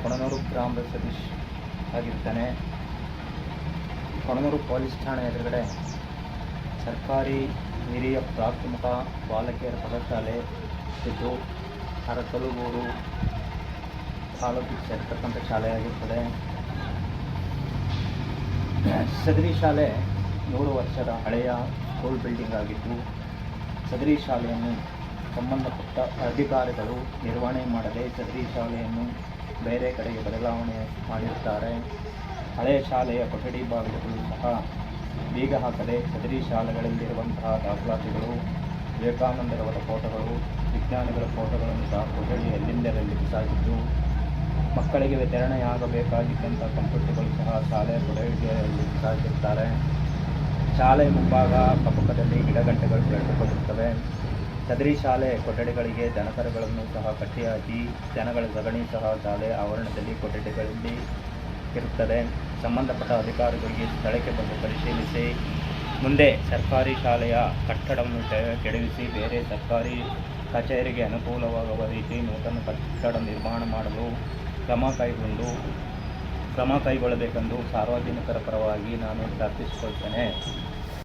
ಕೊಣನೂರು ಗ್ರಾಮದ ಸತೀಶ್ ಆಗಿರ್ತಾನೆ. ಕೊಣನೂರು ಪೊಲೀಸ್ ಠಾಣೆ ಎದುರುಗಡೆ ಸರ್ಕಾರಿ ಹಿರಿಯ ಪ್ರಾಥಮಿಕ ಬಾಲಕಿಯರ ಪ್ರೌಢಶಾಲೆ ಇದ್ದು ಅರಕಲಗೂಡು ತಾಲೂಕಿಗೆ ಸೇರ್ತಕ್ಕಂಥ ಶಾಲೆಯಾಗಿರ್ತದೆ. ಸದರಿ ಶಾಲೆ 100 ವರ್ಷದ ಹಳೆಯ ಸ್ಕೂಲ್ ಬಿಲ್ಡಿಂಗ್ ಆಗಿದ್ದು, ಸದರಿ ಶಾಲೆಯನ್ನು ಸಂಬಂಧಪಟ್ಟ ಅಧಿಕಾರಿಗಳು ನಿರ್ವಹಣೆ ಮಾಡದೆ ಸದರಿ ಶಾಲೆಯನ್ನು ಬೇರೆ ಕಡೆಗೆ ಬದಲಾವಣೆ ಮಾಡಿರುತ್ತಾರೆ. ಹಳೆಯ ಶಾಲೆಯ ಕೊಠಡಿ ಬಾಗಿಲುಗಳು ಸಹ ಬೀಗ ಹಾಕದೆ ಸದರಿ ಶಾಲೆಗಳಲ್ಲಿರುವಂತಹ ದಾಖಲಾತಿಗಳು, ವಿವೇಕಾನಂದರವರ ಫೋಟೋಗಳು, ವಿಜ್ಞಾನಿಗಳ ಫೋಟೋಗಳನ್ನು ಸಹ ಕೊಠಡಿಯಲ್ಲಿಂದರಲ್ಲಿ ಬಿಸಾಗಿದ್ದು, ಮಕ್ಕಳಿಗೆ ವಿತರಣೆಯಾಗಬೇಕಾಗಿದ್ದಂಥ ಕಂಪ್ಯೂಟರ್ಗಳು ಸಹ ಶಾಲೆಯ ಕೊಠಡಿಯಲ್ಲಿ ಬಿಸಾಕಿರುತ್ತಾರೆ. ಶಾಲೆಯ ಮುಂಭಾಗ ಅಕ್ಕಪಕ್ಕದಲ್ಲಿ ಗಿಡಗಂಟೆಗಳು ಬೆಳೆದುಕೊಂಡಿರುತ್ತವೆ. ಸದರಿ ಶಾಲೆ ಕೊಠಡಿಗಳಿಗೆ ದನಕರುಗಳನ್ನು ಸಹ ಕಟ್ಟಿಹಾಕಿ ಜನಗಳ ಸಗಣಿ ಸಹ ಶಾಲೆ ಆವರಣದಲ್ಲಿ ಕೊಠಡಿಗಳಲ್ಲಿ ಇರುತ್ತದೆ. ಸಂಬಂಧಪಟ್ಟ ಅಧಿಕಾರಿಗಳಿಗೆ ಸ್ಥಳಕ್ಕೆ ಬಂದು ಪರಿಶೀಲಿಸಿ ಮುಂದೆ ಸರ್ಕಾರಿ ಶಾಲೆಯ ಕಟ್ಟಡವನ್ನು ಕೆಡವಿಸಿ ಬೇರೆ ಸರ್ಕಾರಿ ಕಚೇರಿಗೆ ಅನುಕೂಲವಾಗುವ ರೀತಿ ನೂತನ ಕಟ್ಟಡ ನಿರ್ಮಾಣ ಮಾಡಲು ಕ್ರಮ ಕೈಗೊಳ್ಳಬೇಕೆಂದು ಸಾರ್ವಜನಿಕರ ಪರವಾಗಿ ನಾನು ಪ್ರಾರ್ಥಿಸಿಕೊಳ್ತೇನೆ.